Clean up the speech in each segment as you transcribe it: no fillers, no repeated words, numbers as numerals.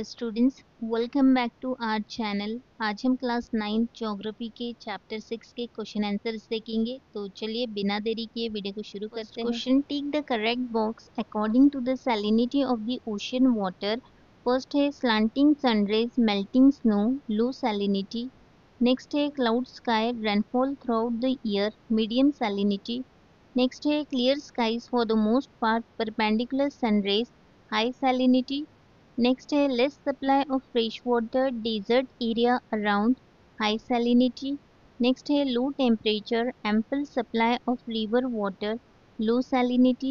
Students, welcome back to our channel. आज हम class 9 geography के चैप्टर 6 के क्वेश्चन आंसर्स देखेंगे। तो चलिए बिना देरी किए वीडियो को शुरू करते हैं। Question, tick the correct box according to the salinity of the ocean water. First है slanting sunrays, melting snow, low salinity. Next है cloud sky, rainfall throughout the year, medium salinity. Next है clear skies for the most part, perpendicular sunrays, high salinity. Next है less supply of fresh water, desert area around, high salinity. Next है low temperature, ample supply of river water, low salinity.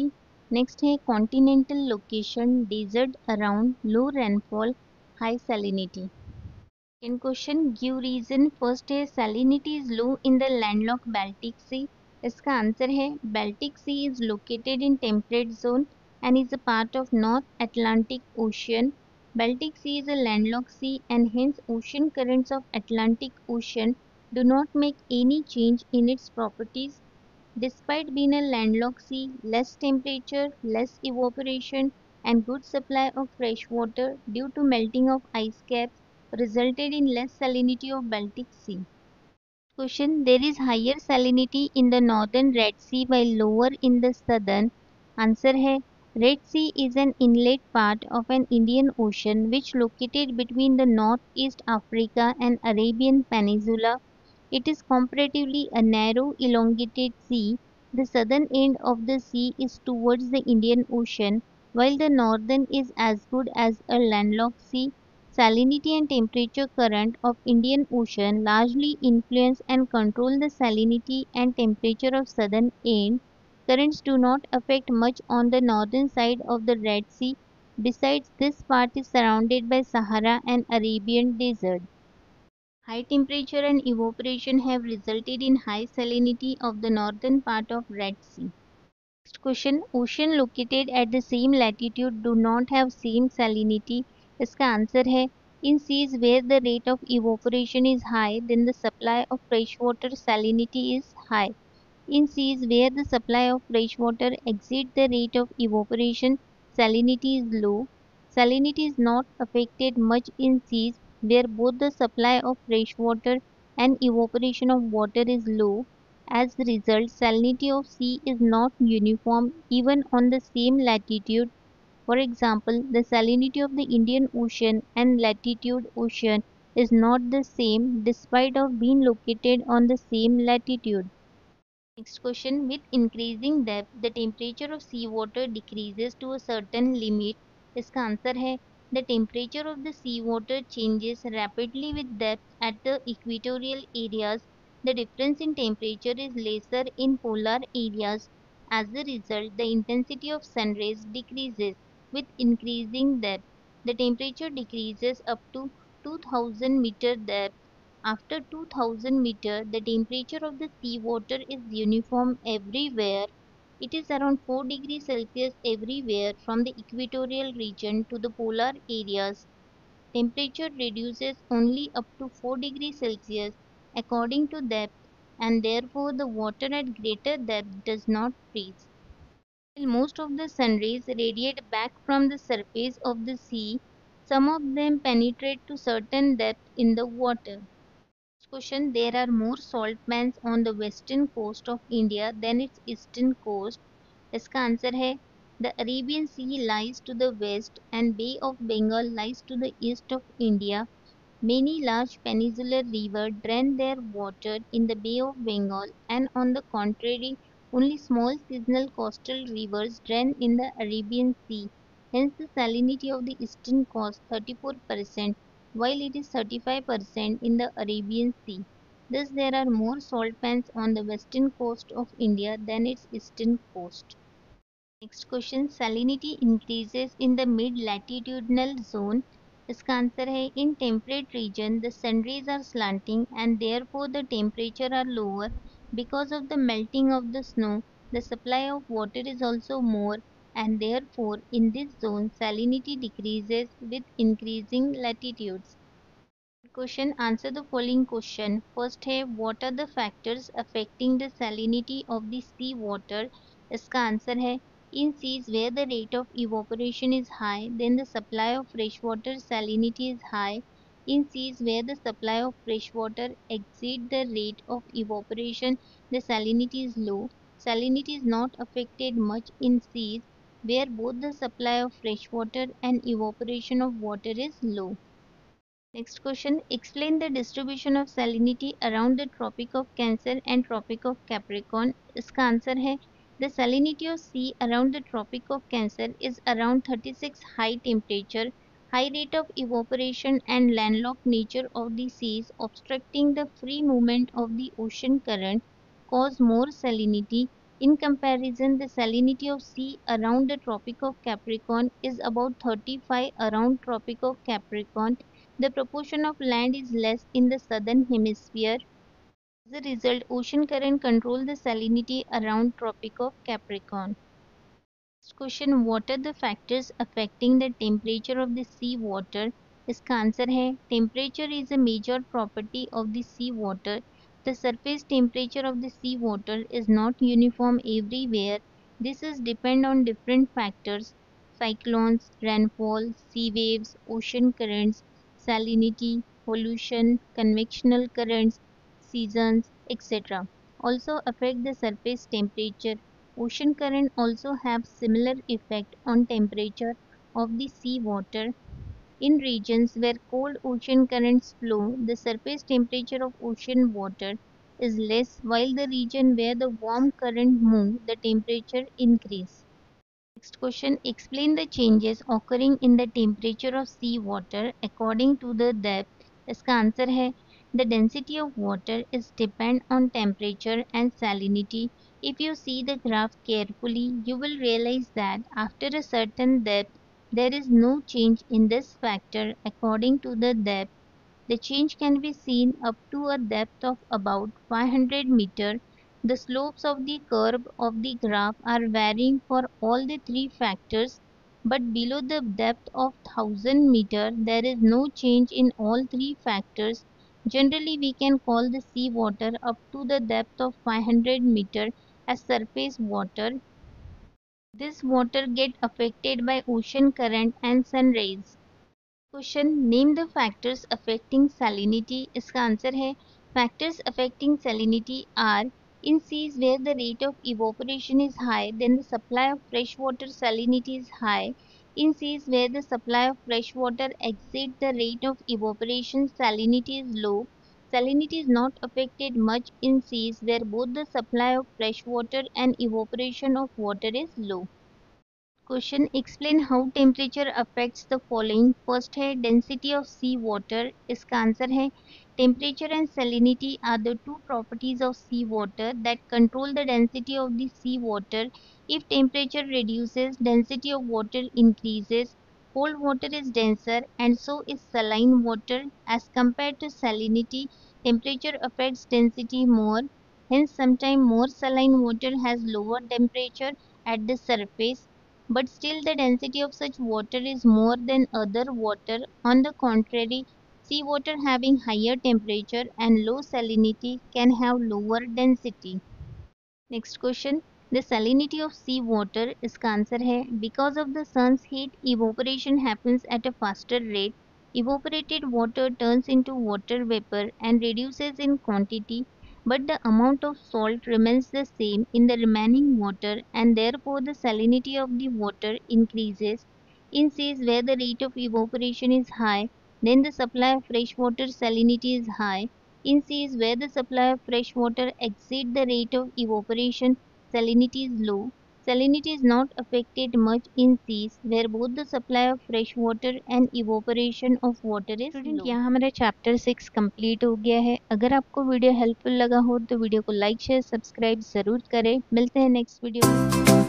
Next है continental location, desert around, low rainfall, high salinity. In question, give reason. First है salinity is low in the landlocked Baltic Sea. इसका answer है Baltic Sea is located in temperate zone and is a part of North Atlantic Ocean. Baltic Sea is a landlocked sea and hence ocean currents of Atlantic Ocean do not make any change in its properties. Despite being a landlocked sea, less temperature, less evaporation, and good supply of fresh water due to melting of ice caps resulted in less salinity of Baltic Sea. Question, there is higher salinity in the northern Red Sea while lower in the southern. Answer है Red Sea is an inlet part of an Indian Ocean which located between the northeast Africa and Arabian Peninsula. It is comparatively a narrow, elongated sea. The southern end of the sea is towards the Indian Ocean, while the northern is as good as a landlocked sea. Salinity and temperature current of Indian Ocean largely influence and control the salinity and temperature of southern end. Currents do not affect much on the northern side of the Red Sea. Besides, this part is surrounded by Sahara and Arabian desert. High temperature and evaporation have resulted in high salinity of the northern part of Red Sea. Next question, ocean located at the same latitude do not have same salinity. इसका answer है in seas where the rate of evaporation is high, then the supply of fresh water salinity is high. In seas where the supply of fresh water exceeds the rate of evaporation, salinity is low. Salinity is not affected much in seas where both the supply of fresh water and evaporation of water is low. As a result, salinity of sea is not uniform even on the same latitude. For example, the salinity of the Indian Ocean and latitude ocean is not the same despite of being located on the same latitude. Next question, with increasing depth, the temperature of seawater decreases to a certain limit. इसका answer है the temperature of the seawater changes rapidly with depth at the equatorial areas. The difference in temperature is lesser in polar areas. As a result, the intensity of sun rays decreases with increasing depth. The temperature decreases up to 2000 meter depth. After 2000 meter, the temperature of the seawater is uniform everywhere. It is around 4 degrees Celsius everywhere from the equatorial region to the polar areas. Temperature reduces only up to 4 degrees Celsius according to depth, and therefore the water at greater depth does not freeze. While most of the sun rays radiate back from the surface of the sea, some of them penetrate to certain depth in the water. Question, there are more salt pans on the western coast of India than its eastern coast. इसका answer है the Arabian Sea lies to the west and Bay of Bengal lies to the east of India. Many large peninsular rivers drain their water in the Bay of Bengal, and on the contrary, only small seasonal coastal rivers drain in the Arabian Sea. Hence, the salinity of the eastern coast 34%, while it is 35% in the Arabian Sea. Thus, there are more salt pans on the western coast of India than its eastern coast. Next question, salinity increases in the mid latitudinal zone. इसका answer है in temperate region the sun rays are slanting and therefore the temperature are lower because of the melting of the snow. The supply of water is also more, and therefore in this zone salinity decreases with increasing latitudes. Question, answer the following question. First है what are the factors affecting the salinity of the sea water. इसका answer है In seas where the rate of evaporation is high, then the supply of freshwater salinity is high. In seas where the supply of freshwater exceeds the rate of evaporation, the salinity is low. Salinity is not affected much in seas where both the supply of freshwater and evaporation of water is low. Next question. Explain the distribution of salinity around the Tropic of Cancer and Tropic of Capricorn. इसका answer है the salinity of sea around the Tropic of Cancer is around 36 high temperature, high rate of evaporation and landlocked nature of the seas obstructing the free movement of the ocean current cause more salinity. In comparison, the salinity of sea around the Tropic of Capricorn is about 35 around Tropic of Capricorn. The proportion of land is less in the southern hemisphere. As a result, ocean current control the salinity around Tropic of Capricorn. Next question. What are the factors affecting the temperature of the sea water? इसका answer है temperature is a major property of the sea water. The surface temperature of the sea water is not uniform everywhere. This is depend on different factors: cyclones, rainfall, sea waves, ocean currents, salinity, pollution, convectional currents, seasons, etc. Also affect the surface temperature. Ocean current also have similar effect on temperature of the sea water. In regions where cold ocean currents flow, the surface temperature of ocean water is less, while the region where the warm current move, the temperature increase. Next question. Explain the changes occurring in the temperature of sea water according to the depth. इसका answer है the density of water is depend on temperature and salinity. If you see the graph carefully, you will realize that after a certain depth, there is no change in this factor according to the depth. The change can be seen up to a depth of about 500 meter. The slopes of the curve of the graph are varying for all the three factors, but below the depth of 1000 meter there is no change in all three factors. Generally, we can call the sea water up to the depth of 500 meter as surface water. This water get affected by ocean current and sun rays. Question. Name the factors affecting salinity. इसका answer है factors affecting salinity are in seas where the rate of evaporation is high, then the supply of fresh water salinity is high. In seas where the supply of fresh water exceeds the rate of evaporation, salinity is low. Salinity is not affected much in seas where both the supply of fresh water and evaporation of water is low. Question. Explain how temperature affects the following. First है density of C water. इसका answer है temperature and salinity are the two properties of sea water that control the density of the sea water. If temperature reduces, density of water increases. Cold water is denser and so is saline water. As compared to salinity, temperature affects density more. Hence, sometimes more saline water has lower temperature at the surface, but still the density of such water is more than other water. On the contrary, seawater having higher temperature and low salinity can have lower density. Next question. The salinity of sea water. इसका answer है because of the sun's heat, evaporation happens at a faster rate. Evaporated water turns into water vapor and reduces in quantity, but the amount of salt remains the same in the remaining water, and therefore the salinity of the water increases. In seas where the rate of evaporation is high, then the supply of fresh water salinity is high. In seas where the supply of fresh water exceeds the rate of evaporation, salinity is low. Salinity is not affected much in seas where both the supply of fresh water and evaporation of water is student low. यहाँ हमारा chapter 6 complete हो गया है। अगर आपको video helpful लगा हो तो वीडियो को लाइक शेयर सब्सक्राइब ज़रूर करें। मिलते हैं नेक्स्ट वीडियो में।